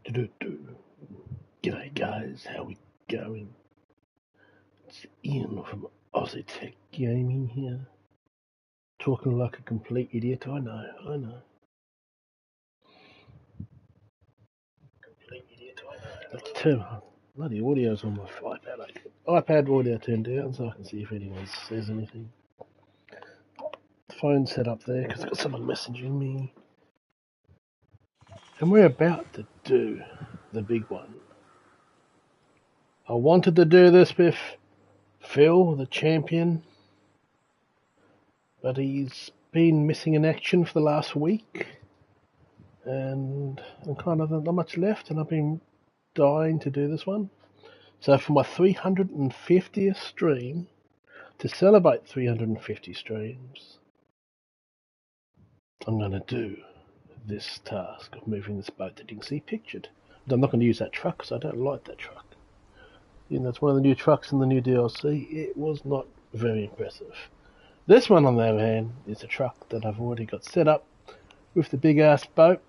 Do-do-do. G'day guys, how we going? It's Ian from Aussie Tech Gaming here. Talking like a complete idiot, I know. Let's turn bloody audio's on my iPad audio turned down so I can see if anyone says anything. Phone set up there because I've got someone messaging me. And we're about to do the big one. I wanted to do this with Phil, the champion, but he's been missing in action for the last week, and I'm kind of not much left, and I've been dying to do this one. So for my 350th stream, to celebrate 350 streams, I'm going to do this task of moving this boat that you can see pictured. But I'm not going to use that truck because I don't like that truck. You know, it's one of the new trucks in the new DLC. It was not very impressive. This one, on the other hand, is a truck that I've already got set up with the big ass boat.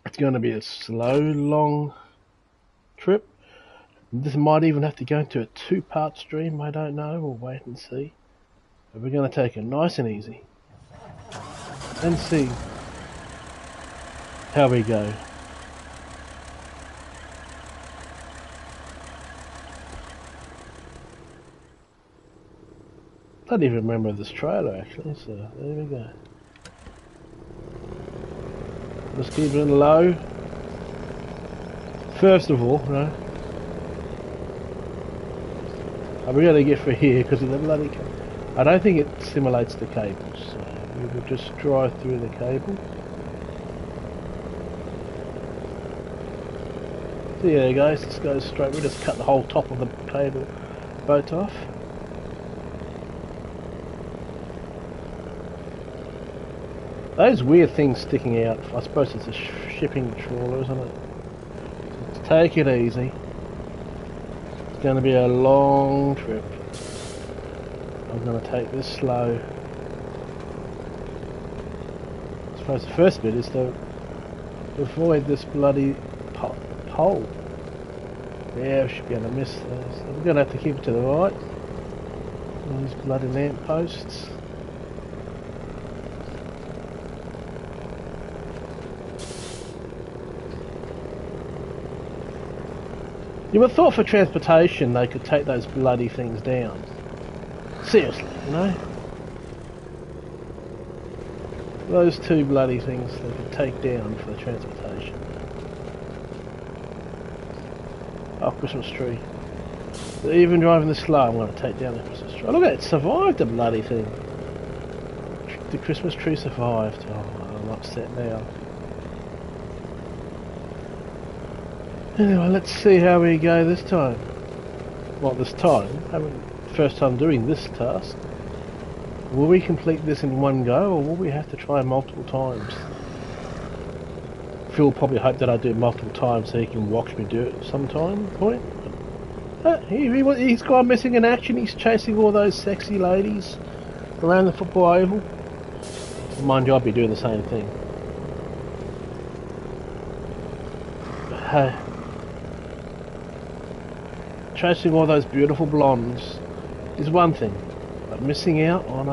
It's going to be a slow, long trip. This might even have to go into a 2-part stream, I don't know. We'll wait and see. But we're going to take it nice and easy and see how we go. I don't even remember this trailer actually, so there we go. Just keep it low. First of all, right? I'm going to get through here because of the bloody cable. I don't think it simulates the cables, so we will just drive through the cable. So yeah guys, this goes straight. We'll just cut the whole top of the cable boat off. Those weird things sticking out, I suppose it's a shipping trawler, isn't it? So take it easy. It's going to be a long trip. I'm going to take this slow. I suppose the first bit is to avoid this bloody pole. Yeah, we should be able to miss those. We're going to have to keep it to the right. All these bloody lamp posts. You would have thought for transportation they could take those bloody things down. Seriously, you know? Those two bloody things they could take down for the transportation. Oh, Christmas tree. But even driving this slow, I'm going to take down the Christmas tree. Oh, look at it, it survived the bloody thing. The Christmas tree survived. Oh, I'm upset now. Anyway, let's see how we go this time. Well, this time, first time doing this task. Will we complete this in one go, or will we have to try multiple times? Phil will probably hope that I do it multiple times so he can watch me do it at some point. He's gone missing in action. He's chasing all those sexy ladies around the football oval. Mind you, I'll be doing the same thing. Chasing all those beautiful blondes is one thing, but missing out on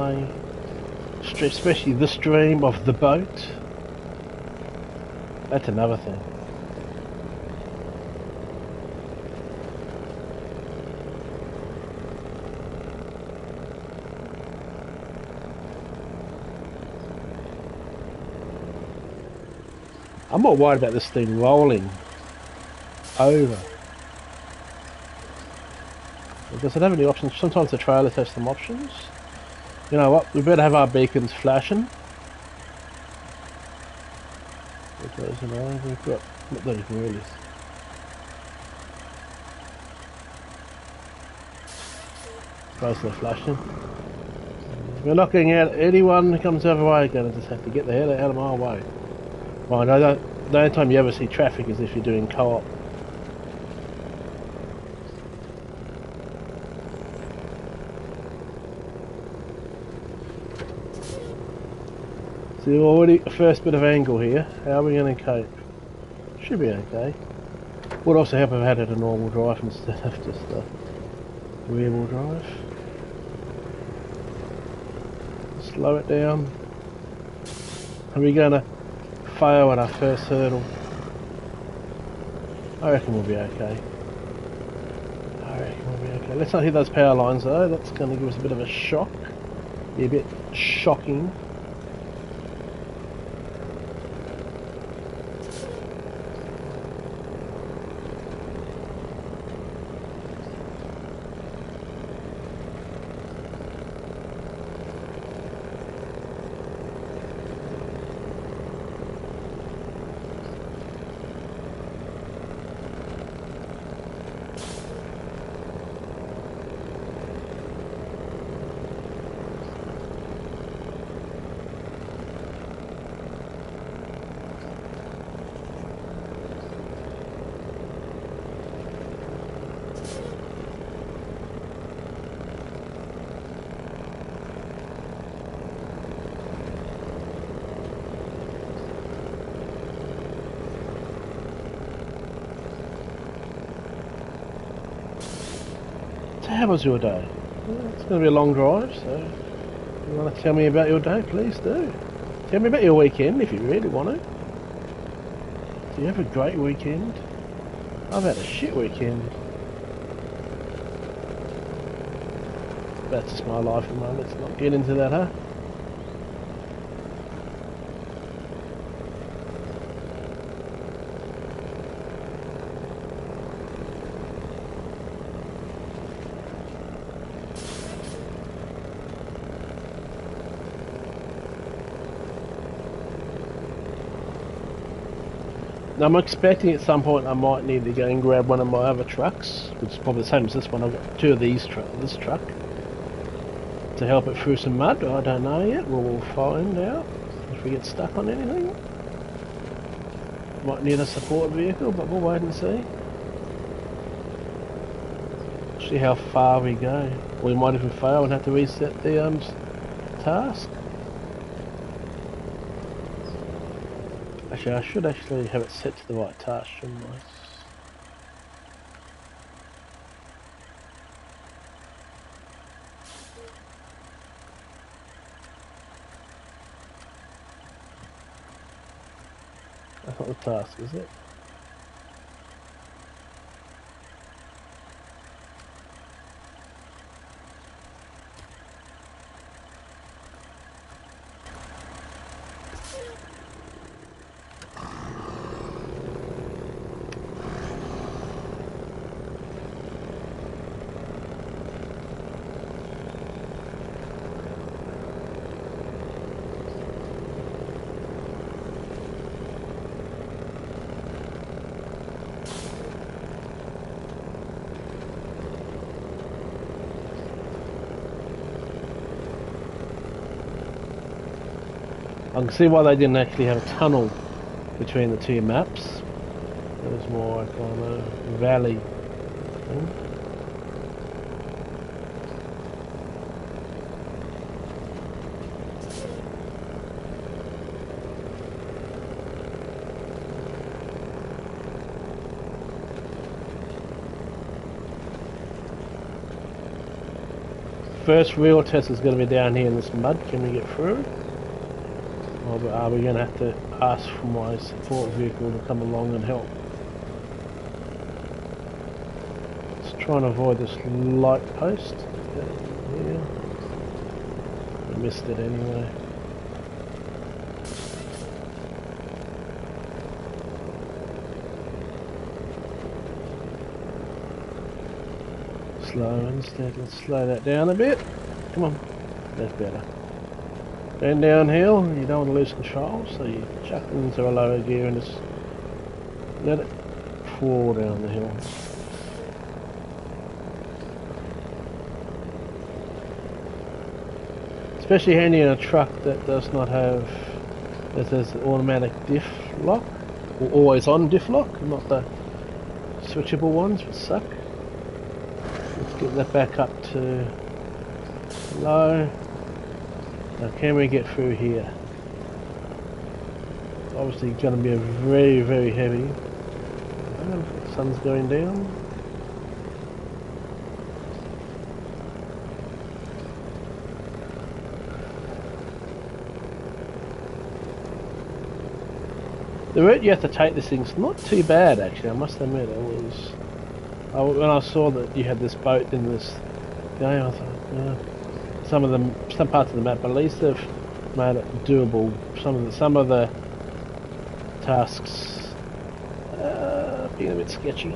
especially the stream of the boat, that's another thing. I'm not worried about this thing rolling over. Does it have any options? Sometimes the trailer has some options. You know what? We better have our beacons flashing. Because, you know, we've got not that even really. Close to the flashing. We're not getting out. Anyone who comes the other way, going to just have to get the hell out of my way. Right, the only time you ever see traffic is if you're doing co-op. So already a first bit of angle here. How are we going to cope? Should be okay. Would also help if I had it a normal drive instead of just a rear wheel drive. Slow it down. Are we gonna fail at our first hurdle? I reckon we'll be okay. Let's not hit those power lines though, that's going to give us a bit of a shock. Be a bit shocking. So how was your day? Well, it's going to be a long drive, so if you want to tell me about your day, please do. Tell me about your weekend if you really want to. Do you have a great weekend? I've had a shit weekend. That's just my life at the moment, let's not get into that, huh? I'm expecting at some point I might need to go and grab one of my other trucks, which is probably the same as this one. I've got two of these this truck to help it through some mud. I don't know yet. We'll find out if we get stuck on anything. Might need a support vehicle, but we'll wait and see. See how far we go. We might even fail and have to reset the task. Actually, I should actually have it set to the right task, shouldn't I? That's not the task, is it? I can see why they didn't actually have a tunnel between the two maps. It was more like on a valley thing. First real test is going to be down here in this mud. Can we get through? Or are we going to have to ask for my support vehicle to come along and help? Let's try and avoid this light post. Yeah. I missed it anyway. Slow instead. Let's slow that down a bit. Come on. That's better. Then downhill, you don't want to lose control, so you chuck it into a lower gear and just let it fall down the hill. Especially handy in a truck that does not have, that has automatic diff lock, or always on diff lock, not the switchable ones which suck. Let's get that back up to low. Now can we get through here? It's obviously going to be a very, very heavy. The sun's going down. The route you have to take this thing's not too bad actually, I must admit. When I saw that you had this boat in this game, I thought, yeah, some parts of the map, at least they've made it doable. Some of the tasks being a bit sketchy.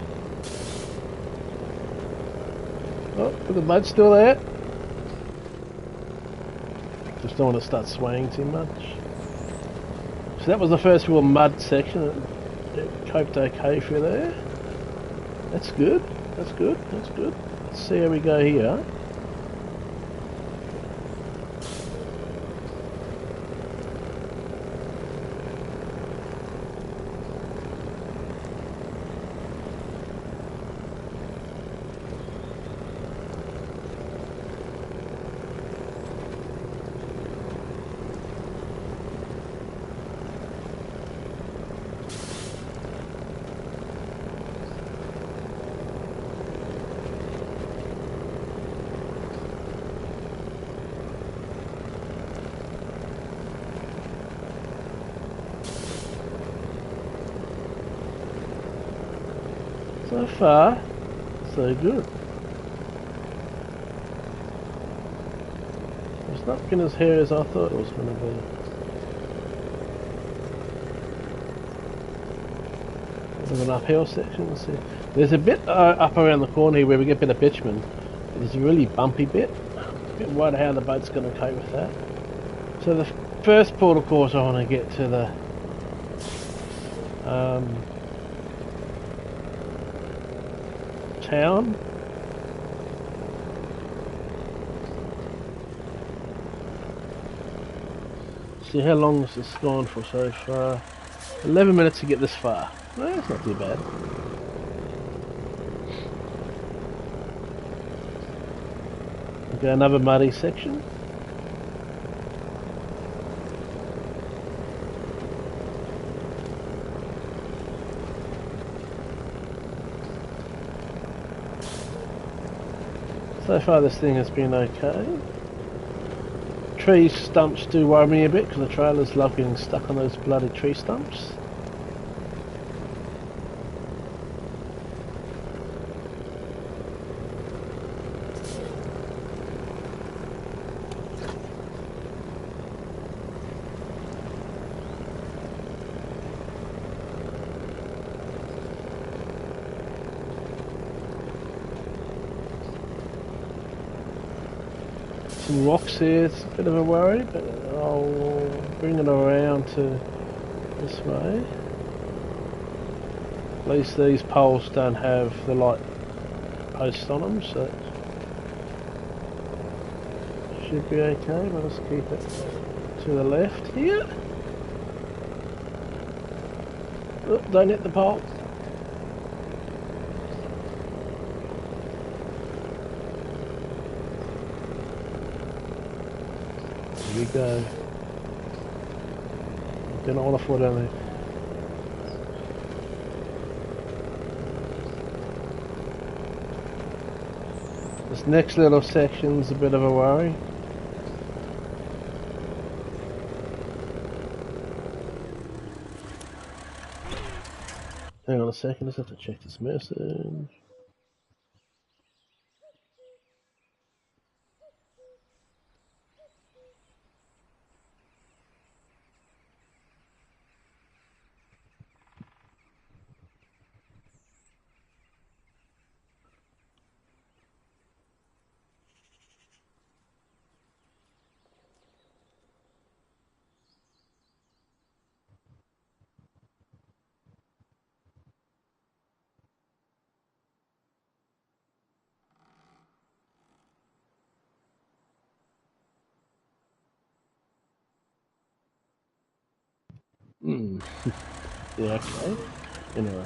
Oh, look, the boat's still there. Just don't want to start swaying too much. So that was the first real mud section. It coped okay through there. That's good. That's good. That's good. Let's see how we go here. So far, so good. It's not getting as hairy as I thought it was going to be. There's an uphill section. Let's see. There's a bit up around the corner here where we get a bit of bitumen. There's a really bumpy bit. A bit worried how the boat's going to cope with that. So the first port, of course, I want to get to the town. See how long this has gone for so far. 11 minutes to get this far. No, that's not too bad. Okay, another muddy section. So far this thing has been okay. Tree stumps do worry me a bit because the trailers love getting stuck on those bloody tree stumps. Some rocks here, it's a bit of a worry, but I'll bring it around to this way. At least these poles don't have the light posts on them, so it should be okay. We'll just keep it to the left here. Oh, don't hit the pole. Here we go. Do not want to fall down there. This next little section's a bit of a worry. Hang on a second, just have to check this message. Yeah, okay. Anyway.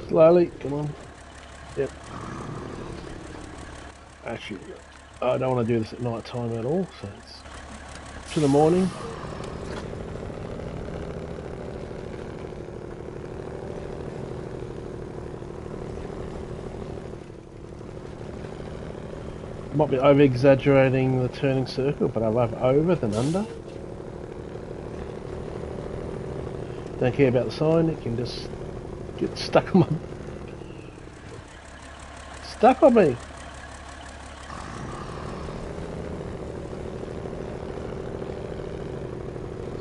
Slowly, come on. Yep. Actually, I don't want to do this at night time at all, so it's to the morning. Might be over-exaggerating the turning circle, but I'd rather over than under. Don't care about the sign, it can just get stuck on me.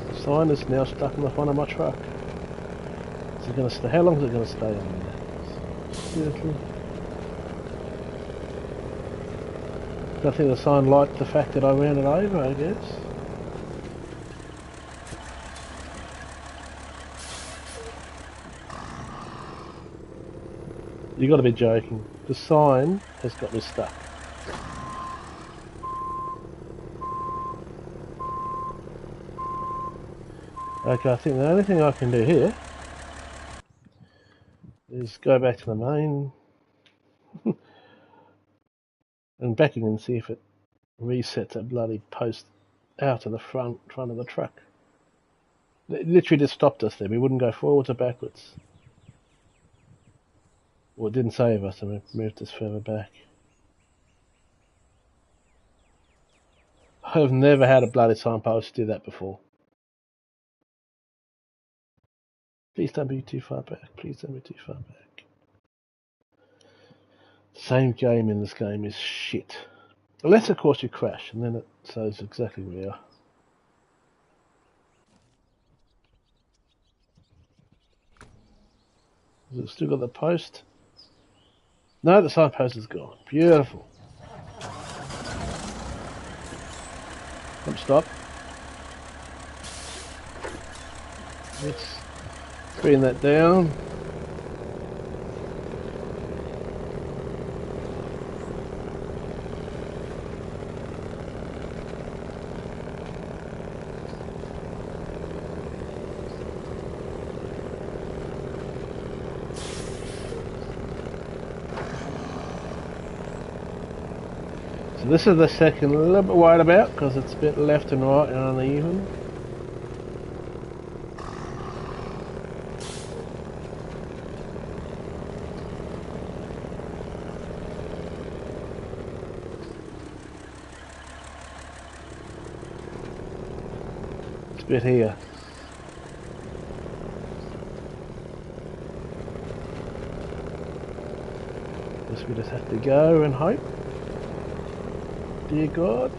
The sign is now stuck on the front of my truck. Is it going to stay? How long is it going to stay on there? Seriously? I think the sign liked the fact that I ran it over, I guess. You got to be joking. The sign has got me stuck. Okay, I think the only thing I can do here is go back to the main and back again and see if it resets that bloody post out of the front of the truck. It literally just stopped us there. We wouldn't go forwards or backwards. Well, it didn't save us, and we moved us further back. I've never had a bloody signpost do that before. Please don't be too far back. Please don't be too far back. Same game in this game is shit. Unless, of course, you crash, and then it shows exactly where you are. Has it still got the post? No, the signpost is gone. Beautiful. Stop. Let's bring that down. So this is the second, a little bit worried about because it's a bit left and right and uneven. Bit here. Guess we just have to go and hope. Dear God.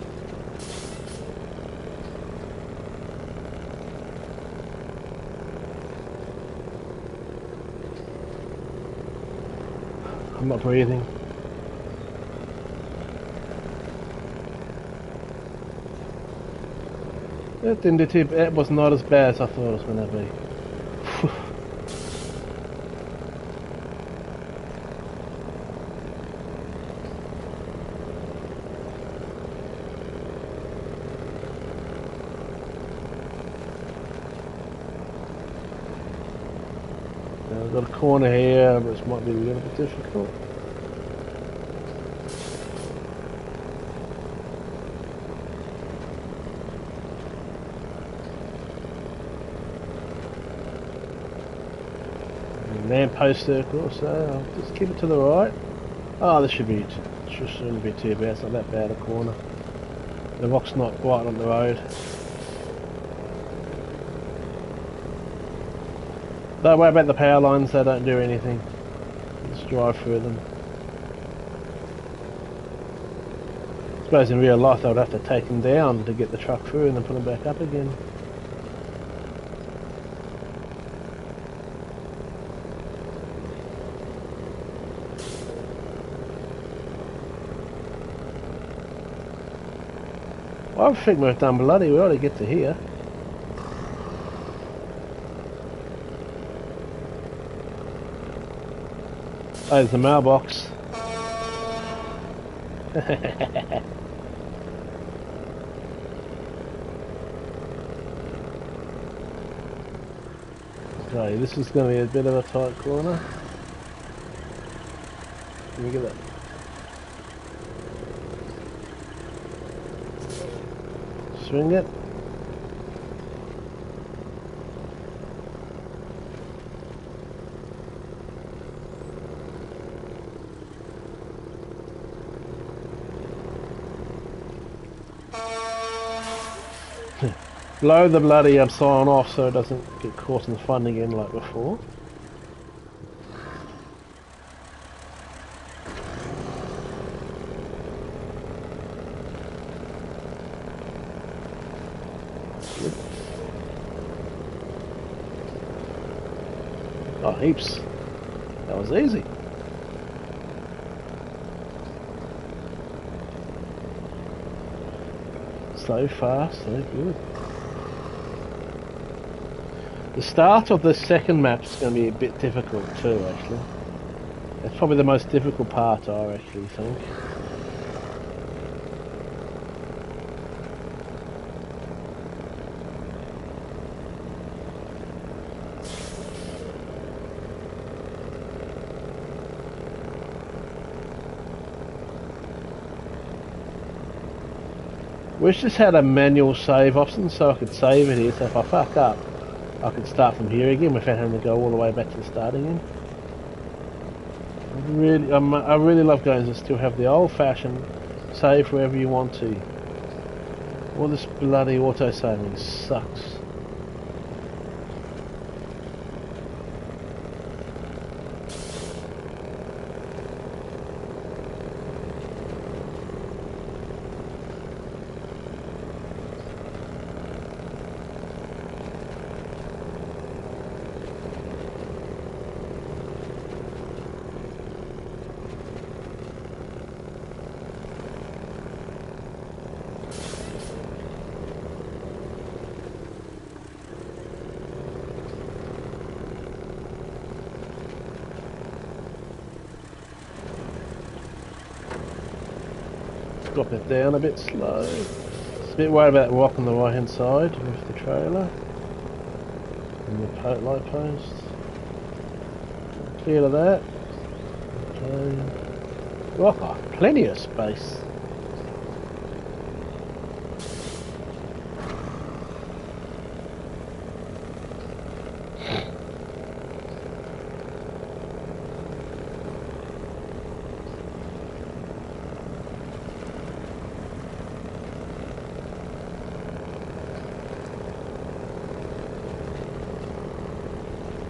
I'm not breathing. It didn't do too bad. It was not as bad as I thought it was going to be. Now we've got a corner here, which might be a little bit difficult. Lamppost circle, so I'll just keep it to the right. Oh, this shouldn't be too bad. It's not that bad a corner. The rock's not right on the road. Don't worry about the power lines, they don't do anything. Just drive through them. I suppose in real life they would have to take them down to get the truck through and then put them back up again. I think we've done bloody well to get to here. Oh, there's the mailbox. Okay, this is going to be a bit of a tight corner. Let me get that. Swing it. Blow the bloody sign off so it doesn't get caught in the fun again like before. Oh, heaps. That was easy. So far, so good. The start of the second map is going to be a bit difficult too, actually. It's probably the most difficult part, I actually think. Wish this had a manual save option so I could save it here, so if I fuck up, I could start from here again without having to go all the way back to the start again. I really love games that still have the old-fashioned save wherever you want to. All this bloody auto-saving sucks. Drop it down a bit slow. Just a bit worried about the rock on the right hand side with the trailer and the light post. Clear of that. Okay. Rock, oh, plenty of space.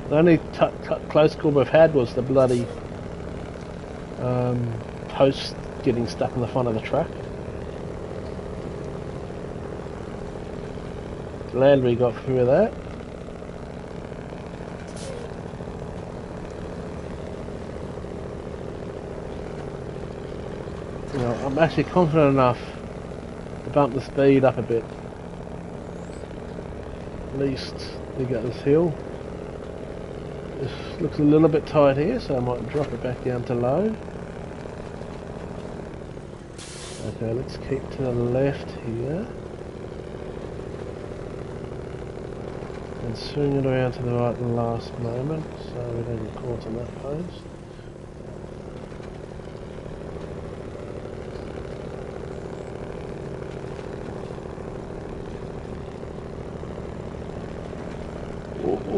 The only close call we've had was the bloody post getting stuck in the front of the truck. Glad we got through that. You know, I'm actually confident enough to bump the speed up a bit. At least to get this hill. This looks a little bit tight here, so I might drop it back down to low. Okay, let's keep to the left here. And swing it around to the right at the last moment, so we don't get caught on that post.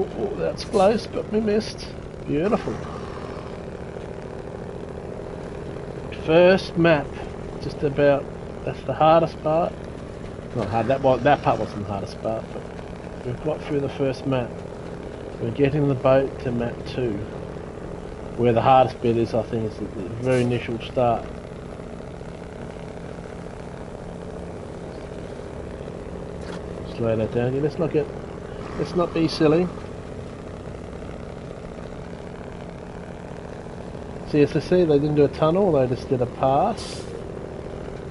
Oh, that's close, but we missed. Beautiful. First map, just about. That's the hardest part. Not hard. That part wasn't the hardest part, but we've got through the first map. We're getting the boat to map 2, where the hardest bit is. I think is the very initial start. Slow that down. Yeah, let's not be silly. See, as I see, they didn't do a tunnel, they just did a pass.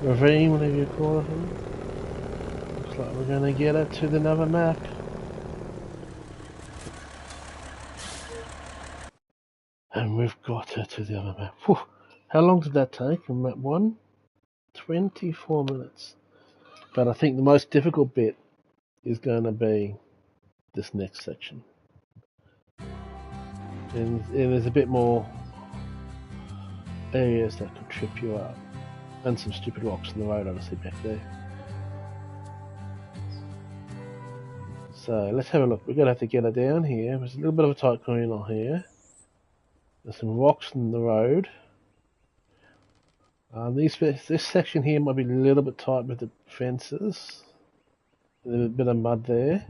Ravine, whatever you call it. Looks like we're going to get it to the other map. And we've got it to the other map. Whew. How long did that take on map 1? 24 minutes. But I think the most difficult bit is going to be this next section. And there's a bit more areas that could trip you up. And some stupid rocks in the road, obviously, back there. So, let's have a look. We're going to have to get her down here. There's a little bit of a tight corner here. There's some rocks in the road. This section here might be a little bit tight with the fences. There's a bit of mud there.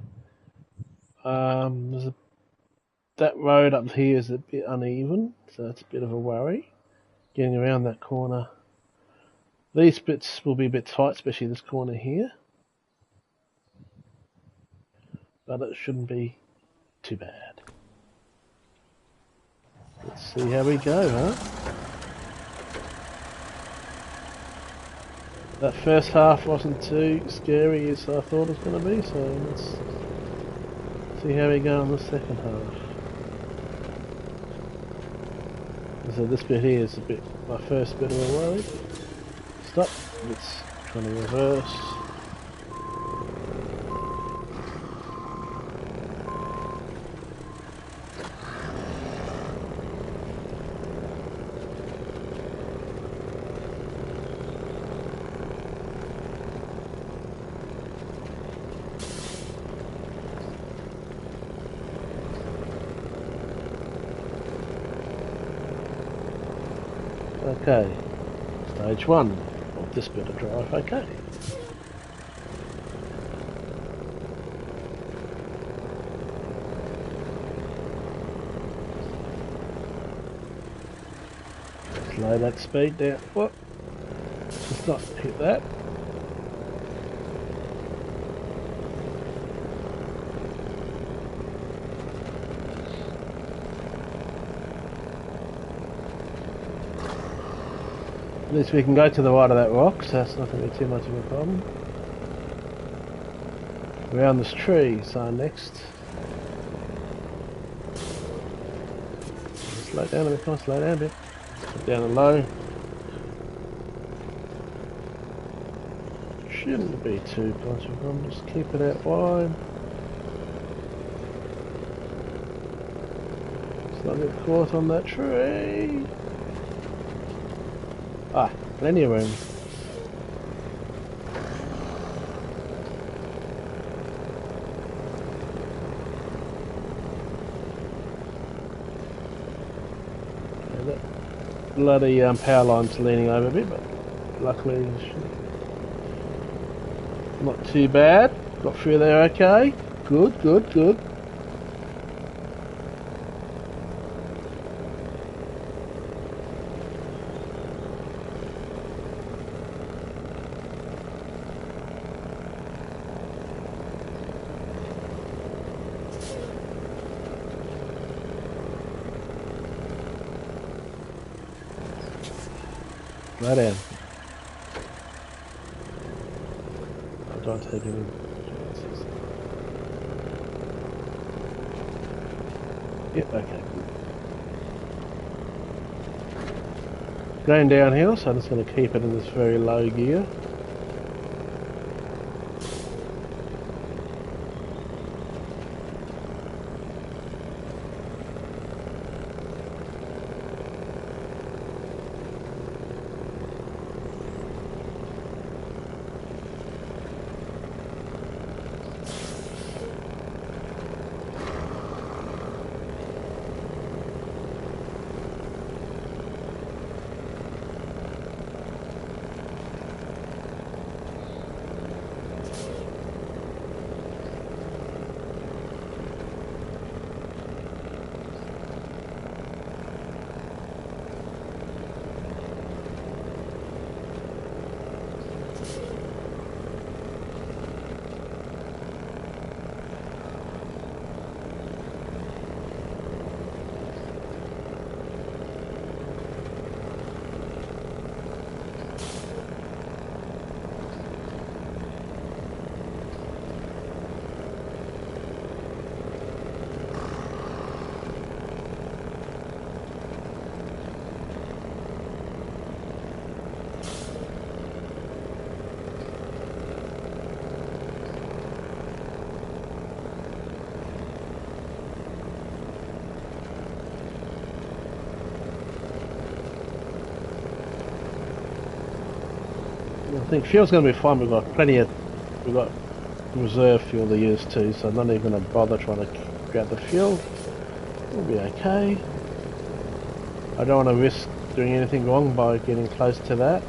That road up here is a bit uneven, so that's a bit of a worry. Getting around that corner. These bits will be a bit tight, especially this corner here. But it shouldn't be too bad. Let's see how we go, huh? That first half wasn't too scary as I thought it was going to be, so let's see how we go in the second half. So this bit here is a bit my first bit of a worry. Stop. Let's try to reverse. Okay, stage one of this bit of drive, okay. Slow that speed down. What? Just not hit that. At least we can go to the right of that rock, so that's not going to be too much of a problem. Around this tree, so next. Slow down a bit, come on, slow down a bit. Put down and low. Shouldn't be too much of a problem, just keep it out wide. Just not get caught on that tree. Ah, plenty of room. Yeah, that bloody power line's leaning over a bit, but luckily not too bad. Got through there okay. Good, good, good. Right in. I don't take any chances. Yep, okay. Going downhill, so I'm just going to keep it in this very low gear. I think fuel's going to be fine. We've got reserve fuel to use too, so I'm not even going to bother trying to grab the fuel. We'll be okay. I don't want to risk doing anything wrong by getting close to that.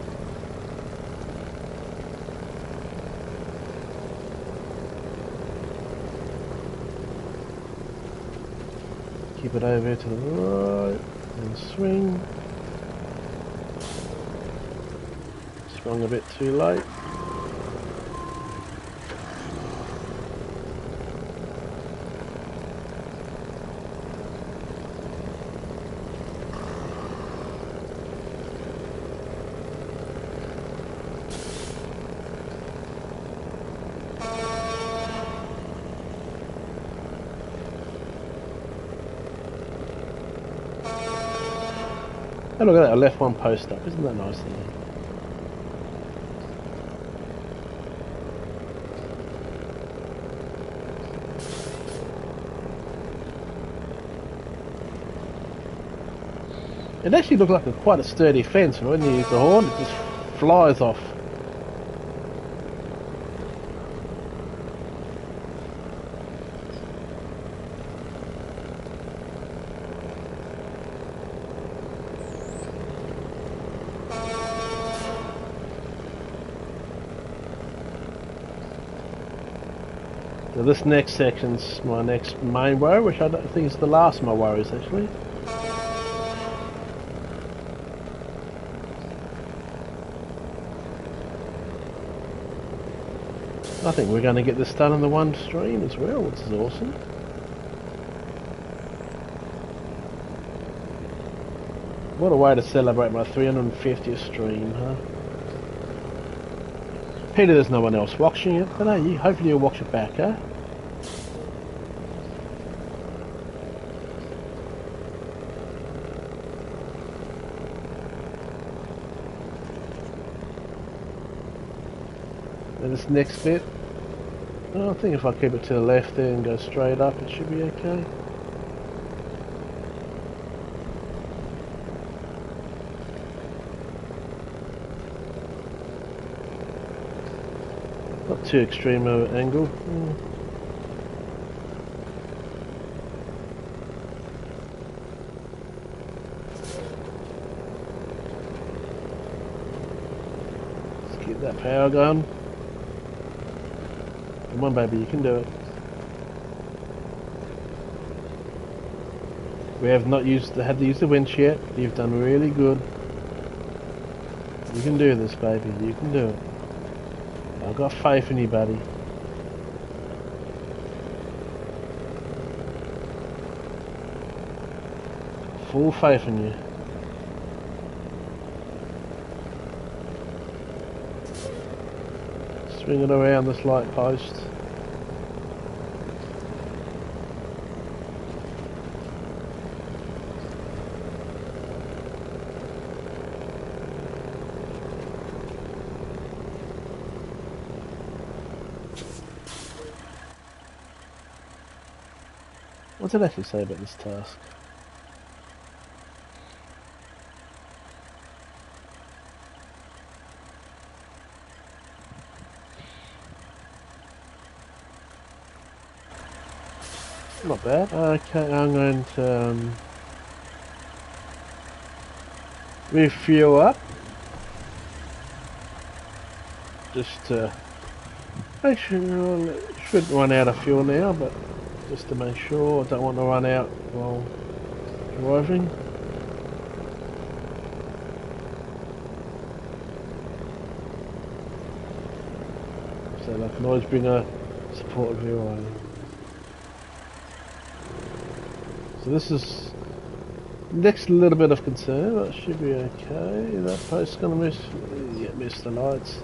Keep it over to the right and swing. Swung a bit too late. Oh, look at that, I left one post up. Isn't that nice of me? It actually looked like quite a sturdy fence, and when you use the horn, it just flies off. So this next section's my next main worry, which I don't think is the last of my worries actually. I think we're going to get this done in the one stream as well, which is awesome. What a way to celebrate my 350th stream, huh? Pity there's no one else watching it, but hey, hopefully you'll watch it back, huh? And this next bit, I think if I keep it to the left there and go straight up, it should be okay. Not too extreme of an angle. Let's keep that power going. Come on, baby, you can do it. We have not had to use the winch yet. You've done really good. You can do this, baby. You can do it. I've got faith in you, buddy. Full faith in you. Swing it around this light post. What did it actually say about this task? Not bad. Okay, I'm going to refuel up. Just to make sure it should run out of fuel now, but just to make sure I don't want to run out while driving. So I can always bring a support view on. So this is next little bit of concern, but it should be okay. That post's gonna miss the lights.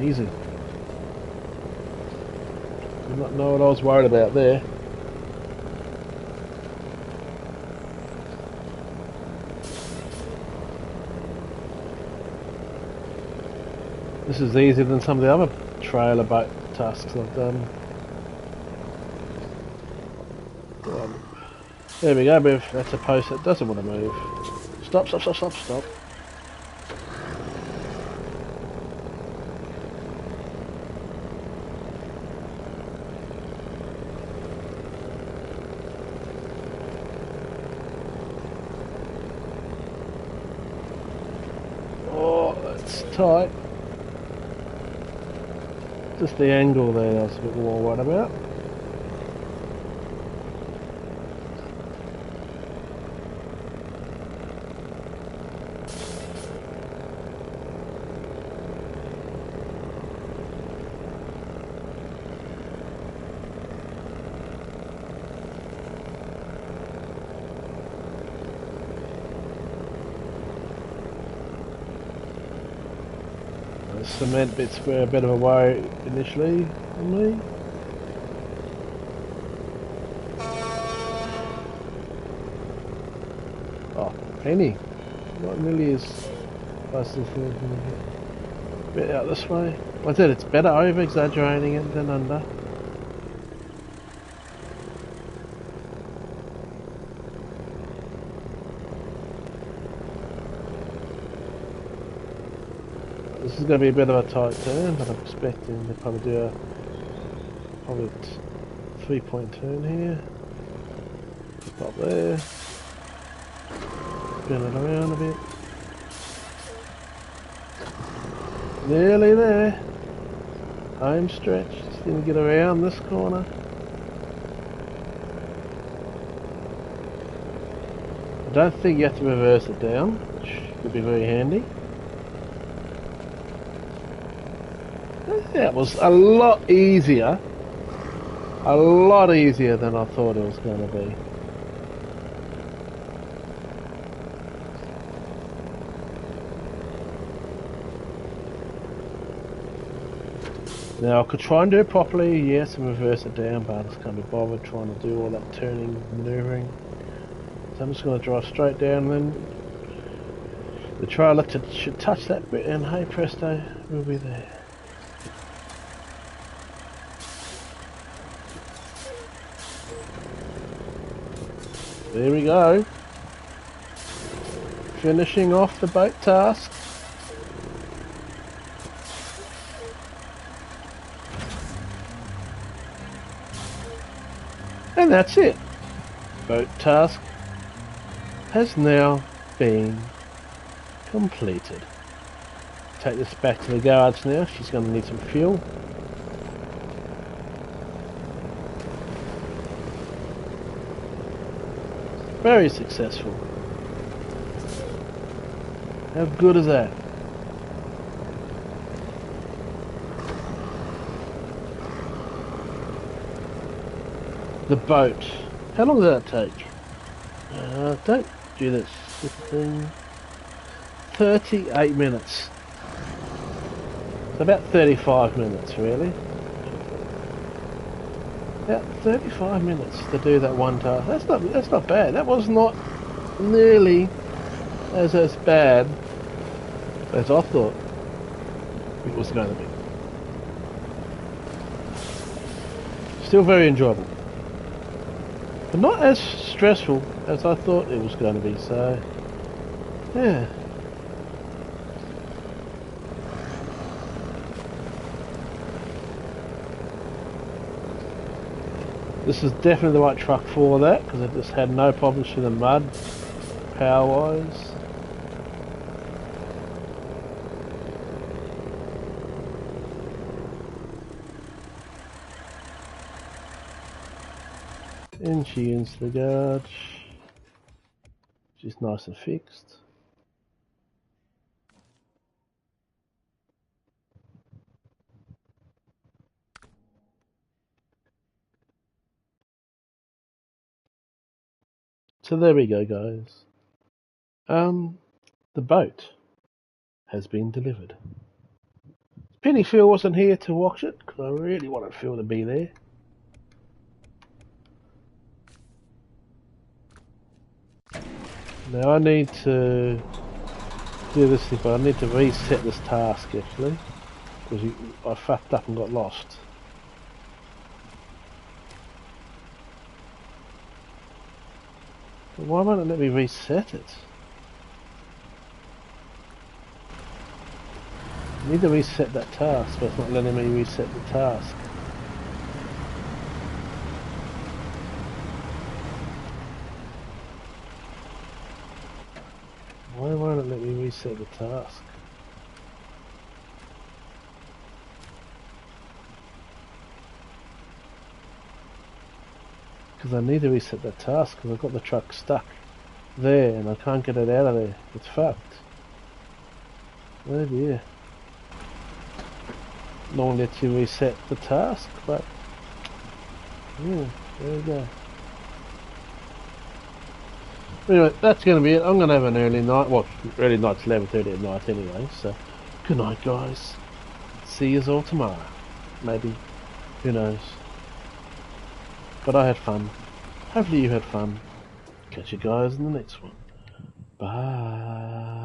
Easy. Did not know what I was worried about there. This is easier than some of the other trailer boat tasks I've done. There we go, move. That's a post that doesn't want to move. Stop, stop, stop, stop, stop. Oh, that's tight. Just the angle there I was a bit more worried about. The cement bits were a bit of a worry initially for me. Oh, penny. Not nearly as close as a bit out this way. Like I said, it's better over exaggerating it than under. This is going to be a bit of a tight turn, but I'm expecting to probably do a 3-point turn here. Stop there. Spin it around a bit. Nearly there. Home stretch. Just need to get around this corner. I don't think you have to reverse it down, which could be very handy. That was a lot easier than I thought it was going to be. Now I could try and do it properly, yes, and reverse it down, but I just can't be bothered trying to do all that turning, manoeuvring. So I'm just going to drive straight down, and then the trailer should touch that bit, and hey presto, we'll be there. There we go. Finishing off the boat task. And that's it. Boat task has now been completed. Take this back to the guards now. She's going to need some fuel. Very successful. How good is that? The boat. How long did that take? Don't do this thing. 38 minutes. It's about 35 minutes really. About 35 minutes to do that one task. That's not bad. That was not nearly as bad as I thought it was going to be. Still very enjoyable, but not as stressful as I thought it was going to be. So yeah. This is definitely the right truck for that, because it just had no problems with the mud, power-wise. And she into the garage. She's nice and fixed. So there we go, guys. The boat has been delivered. Pity Phil wasn't here to watch it, because I really wanted Phil to be there. Now I need to do this thing, but I need to reset this task actually, because I fucked up and got lost. Why won't it let me reset it? I need to reset that task, but it's not letting me reset the task. Why won't it let me reset the task? Because I need to reset that task because I've got the truck stuck there and I can't get it out of there. It's fucked. Oh dear. No one lets you reset the task, but yeah, there we go. Anyway, that's going to be it. I'm going to have an early night. Well, early night's 11:30 at night anyway, so good night, guys. See you all tomorrow. Maybe. Who knows. But I had fun. Hopefully you had fun. Catch you guys in the next one. Bye.